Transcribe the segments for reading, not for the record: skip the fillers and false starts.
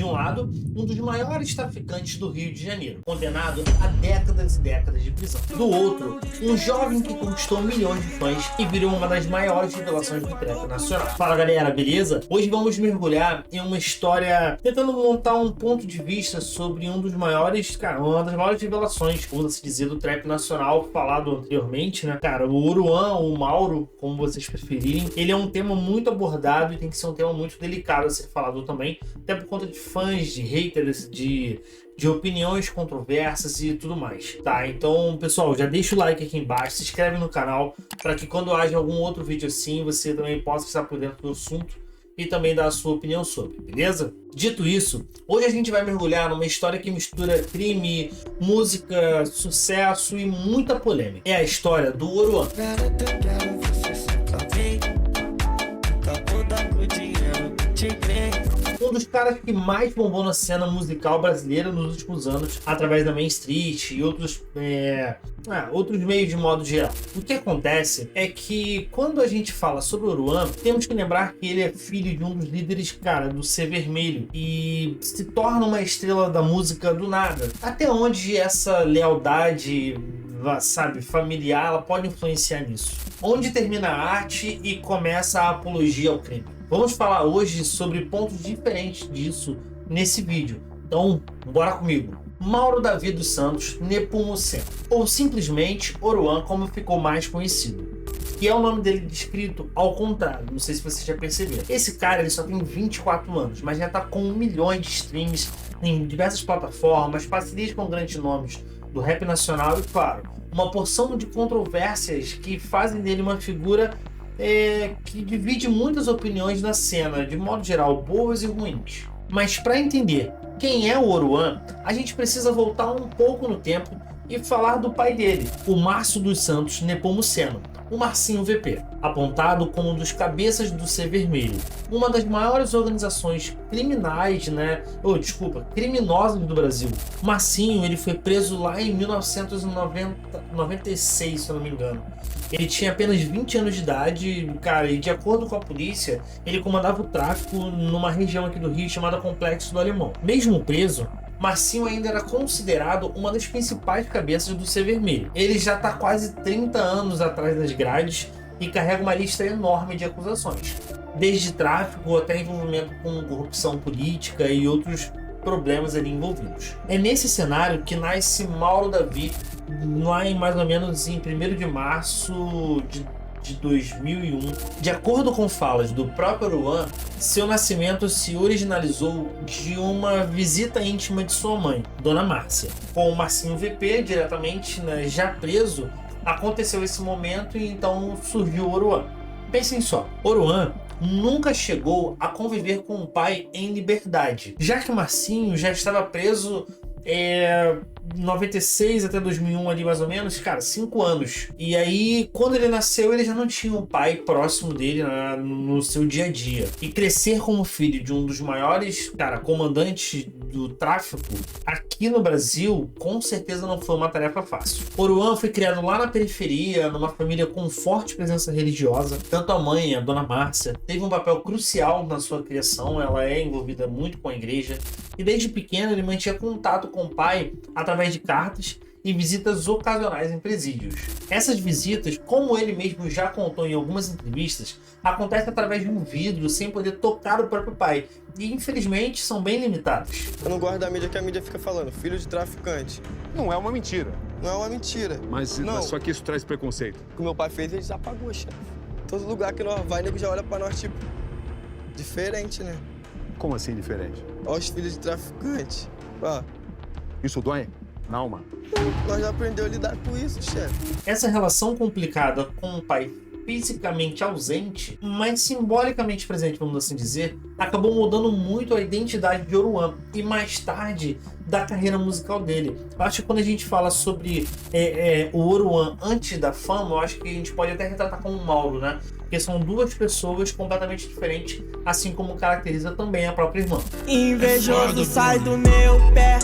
De um lado, um dos maiores traficantes do Rio de Janeiro, condenado a décadas e décadas de prisão. Do outro, um jovem que conquistou milhões de fãs e virou uma das maiores revelações do trap nacional. Fala galera, beleza? Hoje vamos mergulhar em uma história tentando montar um ponto de vista sobre um dos maiores, uma das maiores revelações, como se dizer, do trap nacional, falado anteriormente, né? Cara, o Oruan, ou o Mauro, como vocês preferirem, ele é um tema muito abordado e tem que ser um tema muito delicado a ser falado também, até por conta de fãs, de haters, de opiniões controversas e tudo mais, tá? Então, pessoal, já deixa o like aqui embaixo, se inscreve no canal para que quando haja algum outro vídeo assim, você também possa estar por dentro do assunto e também dar a sua opinião sobre, beleza? Dito isso, hoje a gente vai mergulhar numa história que mistura crime, música, sucesso e muita polêmica. É a história do Oruan. Um dos caras que mais bombou na cena musical brasileira nos últimos anos, através da Main Street e outros meios de modo geral. O que acontece é que quando a gente fala sobre o Oruan, temos que lembrar que ele é filho de um dos líderes, do Ser Vermelho, e se torna uma estrela da música do nada. Até onde essa lealdade, familiar, ela pode influenciar nisso? Onde termina a arte e começa a apologia ao crime? Vamos falar hoje sobre pontos diferentes disso nesse vídeo. Então, bora comigo. Mauro Davi dos Santos Nepomuceno, ou simplesmente Oruan, como ficou mais conhecido, que é o nome dele descrito ao contrário, não sei se vocês já perceberam. Esse cara ele só tem 24 anos, mas já está com 1 milhão de streams em diversas plataformas, parcerias com grandes nomes do rap nacional e, claro, uma porção de controvérsias que fazem dele uma figura que divide muitas opiniões na cena, de modo geral, boas e ruins. Mas para entender quem é o Oruan, a gente precisa voltar um pouco no tempo e falar do pai dele, o Márcio dos Santos Nepomuceno, o Marcinho VP, apontado como um dos cabeças do Ser Vermelho, uma das maiores organizações criminosas do Brasil. O Marcinho ele foi preso lá em 1996, se eu não me engano. Ele tinha apenas 20 anos de idade, e de acordo com a polícia, ele comandava o tráfico numa região aqui do Rio chamada Complexo do Alemão. Mesmo preso, Marcinho ainda era considerado uma das principais cabeças do Ser Vermelho. Ele já está quase 30 anos atrás das grades e carrega uma lista enorme de acusações, desde tráfico até envolvimento com corrupção política e outros problemas ali envolvidos. É nesse cenário que nasce Mauro Davi, lá em mais ou menos em 1º de março de 2001. De acordo com falas do próprio Oruan, seu nascimento se originalizou de uma visita íntima de sua mãe, Dona Márcia. Com o Marcinho VP diretamente, já preso, aconteceu esse momento e então surgiu o Oruan. Pensem só, Oruan nunca chegou a conviver com o pai em liberdade, já que Marcinho já estava preso 96 até 2001 ali mais ou menos, 5 anos. E aí, quando ele nasceu, ele já não tinha um pai próximo dele no seu dia a dia. E crescer como filho de um dos maiores, comandantes do tráfico aqui no Brasil, com certeza não foi uma tarefa fácil. Oruan foi criado lá na periferia, numa família com forte presença religiosa. Tanto a mãe, a Dona Márcia, teve um papel crucial na sua criação, ela é envolvida muito com a igreja. E desde pequeno ele mantinha contato com o pai através de cartas e visitas ocasionais em presídios. Essas visitas, como ele mesmo já contou em algumas entrevistas, acontecem através de um vidro sem poder tocar o próprio pai e infelizmente são bem limitadas. Eu não gosto da mídia que a mídia fica falando, filho de traficante. Não é uma mentira. Não é uma mentira. Mas só que isso traz preconceito. O que meu pai fez, ele já apagou, chefe. Todo lugar que nós vai, nego já olha pra nós, tipo, diferente, né? Como assim diferente? Olha os filhos de traficante. Ó. Isso dói na alma? Nós já aprendemos a lidar com isso, chefe. Essa relação complicada com o pai fisicamente ausente, mas simbolicamente presente, vamos assim dizer, acabou mudando muito a identidade de Oruan e mais tarde da carreira musical dele. Eu acho que quando a gente fala sobre o Oruan antes da fama, eu acho que a gente pode até retratar como o Mauro, né? Porque são duas pessoas completamente diferentes, assim como caracteriza também a própria irmã. Invejoso sai do meu pé,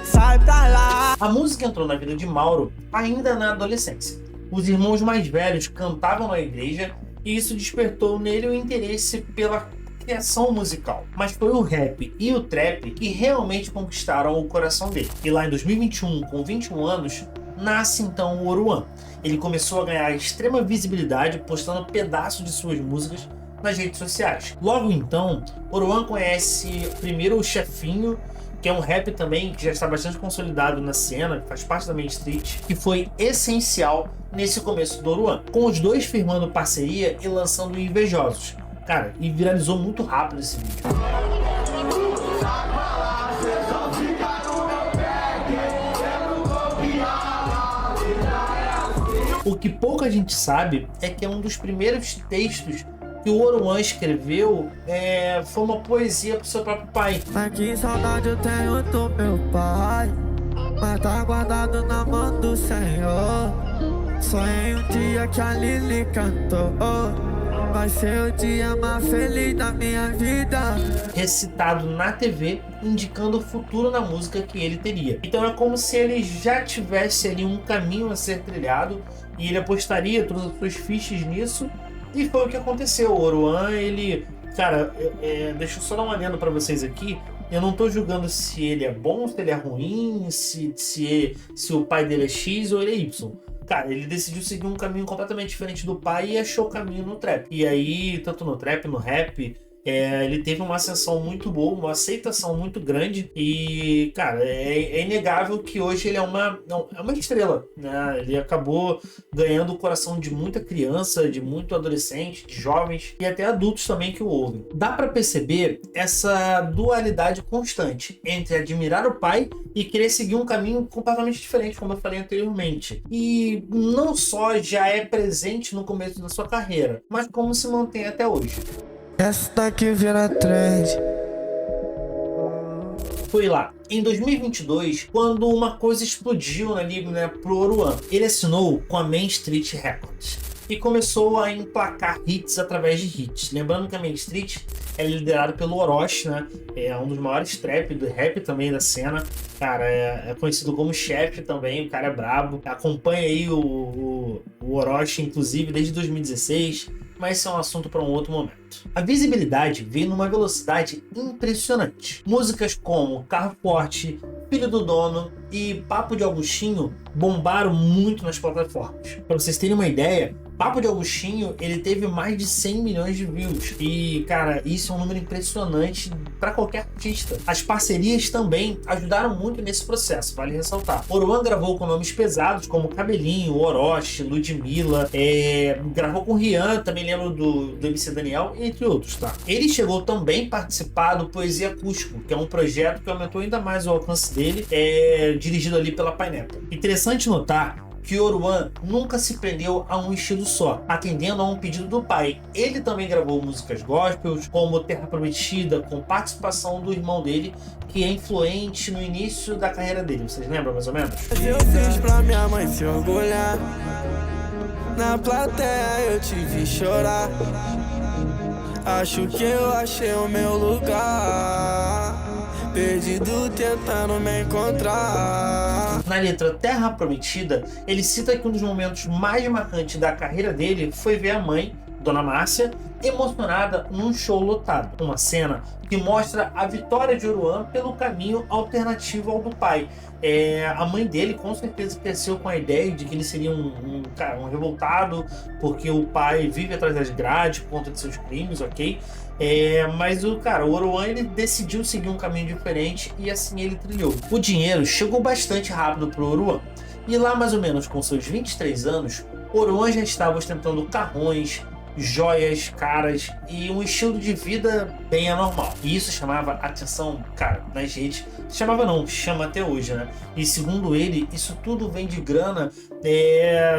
sai pra lá. A música entrou na vida de Mauro ainda na adolescência. Os irmãos mais velhos cantavam na igreja e isso despertou nele o interesse pela criação musical, mas foi o rap e o trap que realmente conquistaram o coração dele. E lá em 2021, com 21 anos, nasce então o Oruan. Ele começou a ganhar extrema visibilidade postando pedaços de suas músicas nas redes sociais. Logo então, Oruan conhece primeiro o Chefinho, que é um rap também que já está bastante consolidado na cena, que faz parte da Main Street, que foi essencial nesse começo do Oruan, com os dois firmando parceria e lançando Invejosos. Cara, e viralizou muito rápido esse vídeo. O que pouca gente sabe é que é um dos primeiros textos que o Oruan escreveu foi uma poesia pro seu próprio pai. Mas que saudade eu tenho do meu pai, mas tá guardado na mão do Senhor. Sonhei um dia que a Lili cantou, vai ser o dia mais feliz da minha vida. Recitado na TV, indicando o futuro na música que ele teria. Então é como se ele já tivesse ali um caminho a ser trilhado e ele apostaria todas as suas fichas nisso. E foi o que aconteceu. O Oruan, ele... Cara, deixa eu só dar uma adendo pra vocês aqui. Eu não tô julgando se ele é bom, se ele é ruim, se o pai dele é X ou ele é Y. Cara, ele decidiu seguir um caminho completamente diferente do pai e achou o caminho no trap. E aí, tanto no trap, no rap, ele teve uma ascensão muito boa, uma aceitação muito grande. E, cara, é inegável que hoje ele é uma estrela, né? Ele acabou ganhando o coração de muita criança, de muito adolescente, de jovens e até adultos também que o ouvem. Dá pra perceber essa dualidade constante entre admirar o pai e querer seguir um caminho completamente diferente, como eu falei anteriormente. E não só já é presente no começo da sua carreira, mas como se mantém até hoje. Essa daqui vira trend. Foi lá, em 2022, quando uma coisa explodiu ali, né, pro Oruan. Ele assinou com a Main Street Records e começou a emplacar hits através de hits. Lembrando que a Main Street é liderado pelo Orochi, né? É um dos maiores trap do rap também da cena. Cara, é conhecido como chefe também, o cara é brabo. Acompanha aí o Orochi, inclusive, desde 2016. Mas isso é um assunto para um outro momento. A visibilidade veio numa velocidade impressionante. Músicas como Carro Forte, Filho do Dono e Papo de Augustinho bombaram muito nas plataformas. Para vocês terem uma ideia, Papo de Augustinho, ele teve mais de 100 milhões de views. E, cara, isso é um número impressionante para qualquer artista. As parcerias também ajudaram muito nesse processo, vale ressaltar. Oruan gravou com nomes pesados como Cabelinho, Orochi, Ludmilla, gravou com Rian, também lembro do MC Daniel, entre outros, tá? Ele chegou também a participar do Poesia Acústico, que é um projeto que aumentou ainda mais o alcance dele, dirigido ali pela Pineapple. Interessante notar que Oruan nunca se prendeu a um estilo só, atendendo a um pedido do pai. Ele também gravou músicas gospels, como Terra Prometida, com participação do irmão dele, que é influente no início da carreira dele. Vocês lembram mais ou menos? Eu fiz pra minha mãe se orgulhar, na plateia eu te vi chorar. Acho que eu achei o meu lugar, perdido tentando me encontrar. Na letra Terra Prometida, ele cita que um dos momentos mais marcantes da carreira dele foi ver a mãe, Dona Márcia, emocionada num show lotado. Uma cena que mostra a vitória de Oruan pelo caminho alternativo ao do pai. A mãe dele com certeza cresceu com a ideia de que ele seria um revoltado, porque o pai vive atrás das grades por conta de seus crimes, ok? Mas o Oruan, ele decidiu seguir um caminho diferente e assim ele trilhou. O dinheiro chegou bastante rápido pro Oruan. E lá mais ou menos com seus 23 anos, Oruan já estava ostentando carrões, joias caras e um estilo de vida bem anormal. E isso chamava atenção, cara, nas redes. Chamava não, chama até hoje, né? E segundo ele, isso tudo vem de grana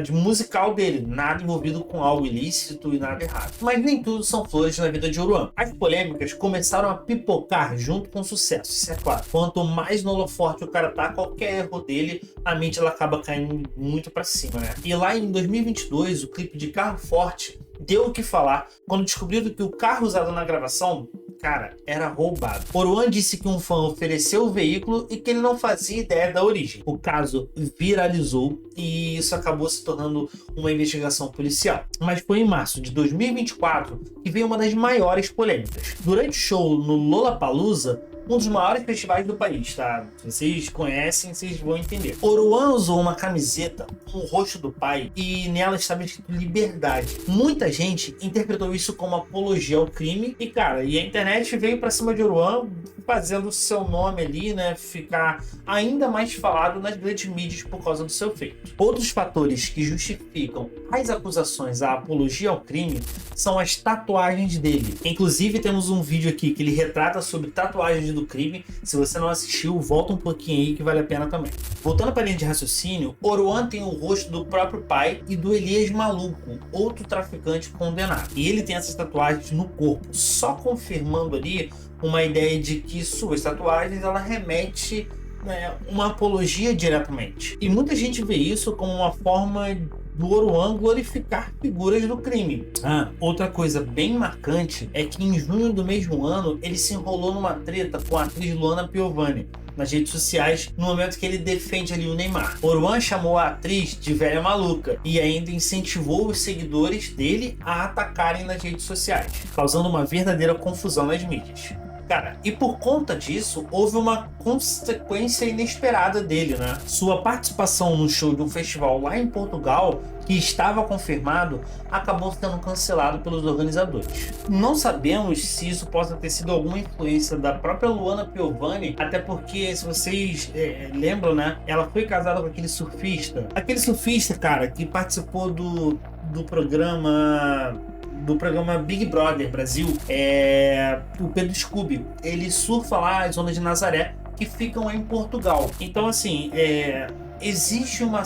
de musical dele, nada envolvido com algo ilícito e nada errado. Mas nem tudo são flores na vida de Oruan. As polêmicas começaram a pipocar junto com o sucesso, isso é claro. Quanto mais no holoforte o cara tá, qualquer erro dele, a mídia ela acaba caindo muito pra cima, né? E lá em 2022, o clipe de Carro Forte deu o que falar quando descobriram que o carro usado na gravação cara, era roubado. Oruan disse que um fã ofereceu o veículo e que ele não fazia ideia da origem. O caso viralizou e isso acabou se tornando uma investigação policial. Mas foi em março de 2024 que veio uma das maiores polêmicas. Durante o show no Lollapalooza, um dos maiores festivais do país, tá? Se vocês conhecem, vocês vão entender. Oruan usou uma camiseta com o rosto do pai e nela estava escrito liberdade. Muita gente interpretou isso como apologia ao crime e, cara, e a internet veio pra cima de Oruan fazendo o seu nome ali, né, ficar ainda mais falado nas grandes mídias por causa do seu feito. Outros fatores que justificam as acusações à apologia ao crime são as tatuagens dele. Inclusive, temos um vídeo aqui que ele retrata sobre tatuagens do crime. Se você não assistiu, volta um pouquinho aí que vale a pena também. Voltando para a linha de raciocínio, Oruan tem o rosto do próprio pai e do Elias Maluco, outro traficante condenado. E ele tem essas tatuagens no corpo, só confirmando ali uma ideia de que suas tatuagens ela remete, né, uma apologia diretamente. E muita gente vê isso como uma forma do Oruan glorificar figuras do crime. Outra coisa bem marcante é que em junho do mesmo ano ele se enrolou numa treta com a atriz Luana Piovani nas redes sociais, no momento que ele defende ali o Neymar. Oruan chamou a atriz de velha maluca e ainda incentivou os seguidores dele a atacarem nas redes sociais, causando uma verdadeira confusão nas mídias. Cara, e por conta disso, houve uma consequência inesperada dele, né? Sua participação no show de um festival lá em Portugal, que estava confirmado, acabou sendo cancelado pelos organizadores. Não sabemos se isso possa ter sido alguma influência da própria Luana Piovani, até porque, se vocês lembram, né? Ela foi casada com aquele surfista. Aquele surfista, cara, que participou do programa Big Brother Brasil, o Pedro Scooby. Ele surfa lá as zonas de Nazaré, que ficam em Portugal. Então, assim, existe uma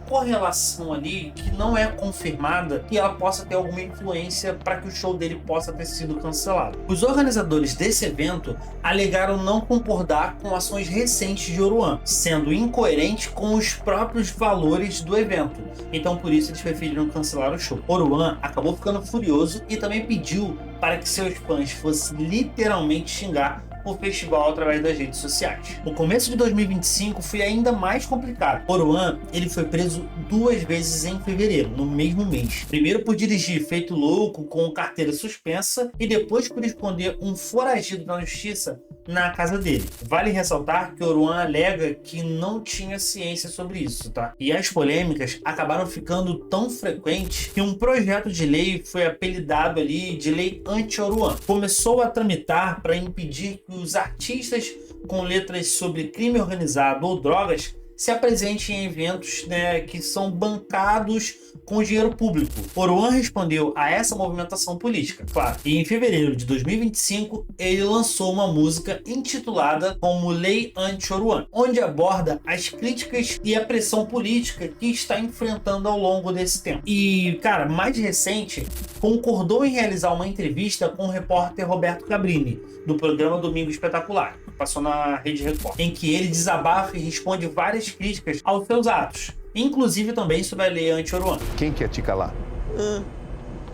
correlação ali que não é confirmada que ela possa ter alguma influência para que o show dele possa ter sido cancelado. Os organizadores desse evento alegaram não concordar com ações recentes de Oruan, sendo incoerente com os próprios valores do evento. Então, por isso, eles preferiram cancelar o show. Oruan acabou ficando furioso e também pediu para que seus fãs fossem literalmente xingar o festival através das redes sociais. O começo de 2025 foi ainda mais complicado. Oruan, ele foi preso 2 vezes em fevereiro, no mesmo mês. Primeiro por dirigir feito louco com carteira suspensa e depois por esconder um foragido da justiça na casa dele. Vale ressaltar que Oruan alega que não tinha ciência sobre isso, tá? E as polêmicas acabaram ficando tão frequentes que um projeto de lei foi apelidado ali de Lei Anti-Oruan. Começou a tramitar para impedir que os artistas com letras sobre crime organizado ou drogas se apresentem em eventos, né, que são bancados com dinheiro público. Oruan respondeu a essa movimentação política, claro. E em fevereiro de 2025, ele lançou uma música intitulada como Lei Anti-Oruan, onde aborda as críticas e a pressão política que está enfrentando ao longo desse tempo. E, cara, mais recente, concordou em realizar uma entrevista com o repórter Roberto Cabrini, do programa Domingo Espetacular, que passou na Rede Record, em que ele desabafa e responde várias críticas aos seus atos, inclusive também sobre a Lei Anti-Oruan. Quem quer te calar?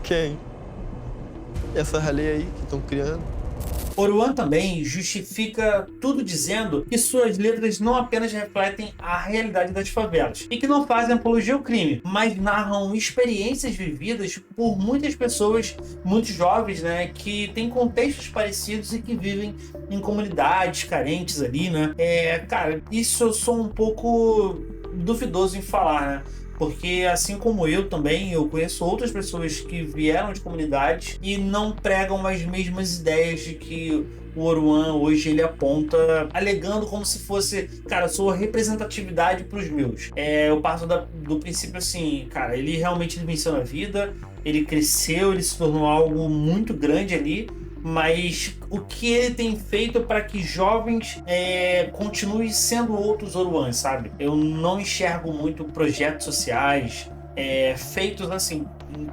Quem? Essa lei aí que estão criando. Oruan também justifica tudo dizendo que suas letras não apenas refletem a realidade das favelas e que não fazem apologia ao crime, mas narram experiências vividas por muitas pessoas, muitos jovens, né, que têm contextos parecidos e que vivem em comunidades carentes ali, né? Cara, isso eu sou um pouco duvidoso em falar, né? Porque assim como eu também, eu conheço outras pessoas que vieram de comunidades e não pregam as mesmas ideias de que o Oruan hoje ele aponta, alegando como se fosse, cara, sua representatividade para os meus. Eu parto do princípio assim, cara, ele realmente venceu na vida, ele cresceu, ele se tornou algo muito grande ali, mas o que ele tem feito para que jovens continuem sendo outros Oruans, sabe? Eu não enxergo muito projetos sociais feitos assim,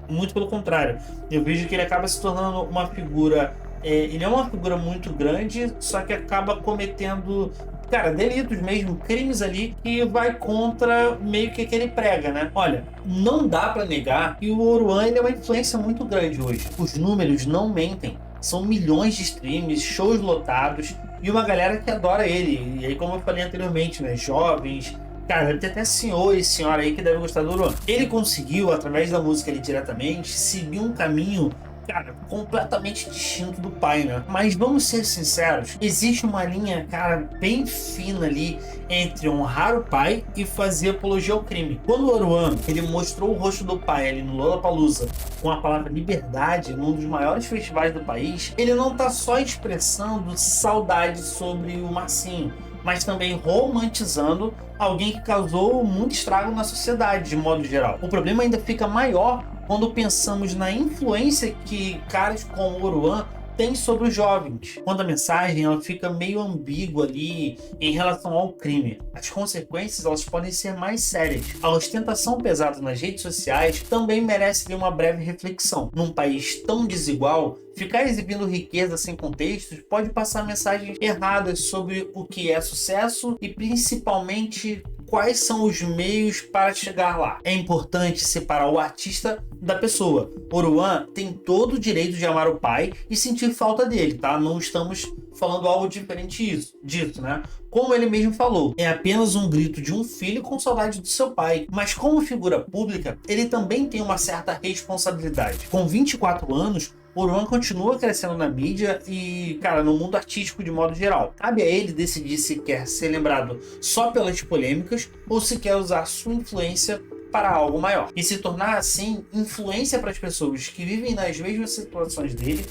muito pelo contrário. Eu vejo que ele acaba se tornando uma figura, ele é uma figura muito grande, só que acaba cometendo, cara, delitos mesmo, crimes ali, que vai contra meio que ele prega, né? Olha, não dá pra negar que o Oruan ele é uma influência muito grande hoje. Os números não mentem. São milhões de streams, shows lotados e uma galera que adora ele. E aí, como eu falei anteriormente, né, jovens, cara, tem até senhor e senhora aí que devem gostar do Oruan. Ele conseguiu, através da música ali diretamente, seguir um caminho, cara, completamente distinto do pai, né? Mas vamos ser sinceros, existe uma linha, cara, bem fina ali entre honrar o pai e fazer apologia ao crime. Quando o Oruan, ele mostrou o rosto do pai ali no Lollapalooza com a palavra liberdade, num dos maiores festivais do país, ele não tá só expressando saudade sobre o Marcinho, mas também romantizando alguém que causou muito estrago na sociedade de modo geral. O problema ainda fica maior quando pensamos na influência que caras como Oruan têm sobre os jovens, quando a mensagem ela fica meio ambígua ali em relação ao crime. As consequências elas podem ser mais sérias. A ostentação pesada nas redes sociais também merece uma breve reflexão. Num país tão desigual, ficar exibindo riqueza sem contextos pode passar mensagens erradas sobre o que é sucesso e principalmente quais são os meios para chegar lá. É importante separar o artista da pessoa. Oruan tem todo o direito de amar o pai e sentir falta dele, tá? Não estamos falando algo diferente disso, né? Como ele mesmo falou, é apenas um grito de um filho com saudade do seu pai. Mas como figura pública, ele também tem uma certa responsabilidade. Com 24 anos, Oruan continua crescendo na mídia e, cara, no mundo artístico de modo geral. Cabe a ele decidir se quer ser lembrado só pelas polêmicas ou se quer usar sua influência para algo maior. E se tornar, assim, influência para as pessoas que vivem nas mesmas situações dele,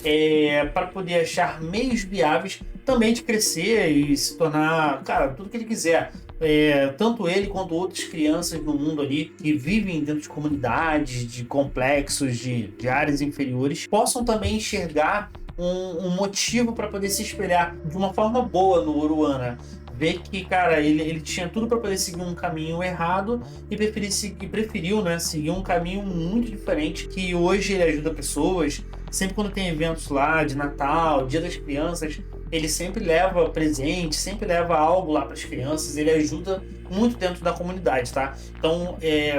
para poder achar meios viáveis também de crescer e se tornar, cara, tudo que ele quiser. Tanto ele quanto outras crianças no mundo ali que vivem dentro de comunidades, de complexos, de áreas inferiores, possam também enxergar um motivo para poder se espelhar de uma forma boa no Oruan, né? Ver que, cara, ele tinha tudo para poder seguir um caminho errado e preferiu, né, seguir um caminho muito diferente, que hoje ele ajuda pessoas. Sempre quando tem eventos lá de Natal, Dia das Crianças, ele sempre leva presente, sempre leva algo lá para as crianças, ele ajuda muito dentro da comunidade, tá? Então,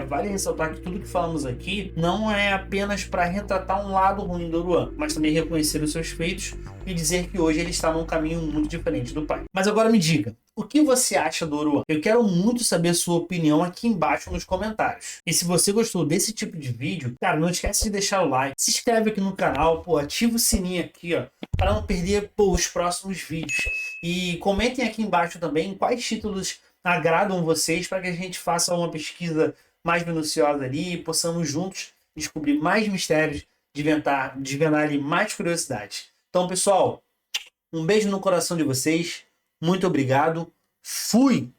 vale ressaltar que tudo que falamos aqui não é apenas para retratar um lado ruim do Oruan, mas também reconhecer os seus feitos e dizer que hoje ele está num caminho muito diferente do pai. Mas agora me diga, o que você acha do Oruan? Eu quero muito saber a sua opinião aqui embaixo nos comentários. E se você gostou desse tipo de vídeo, cara, não esquece de deixar o like, se inscreve aqui no canal, ativa o sininho aqui, ó, para não perder os próximos vídeos. E comentem aqui embaixo também quais títulos agradam vocês para que a gente faça uma pesquisa mais minuciosa ali e possamos juntos descobrir mais mistérios, desvendar ali mais curiosidades. Então, pessoal, um beijo no coração de vocês. Muito obrigado. Fui!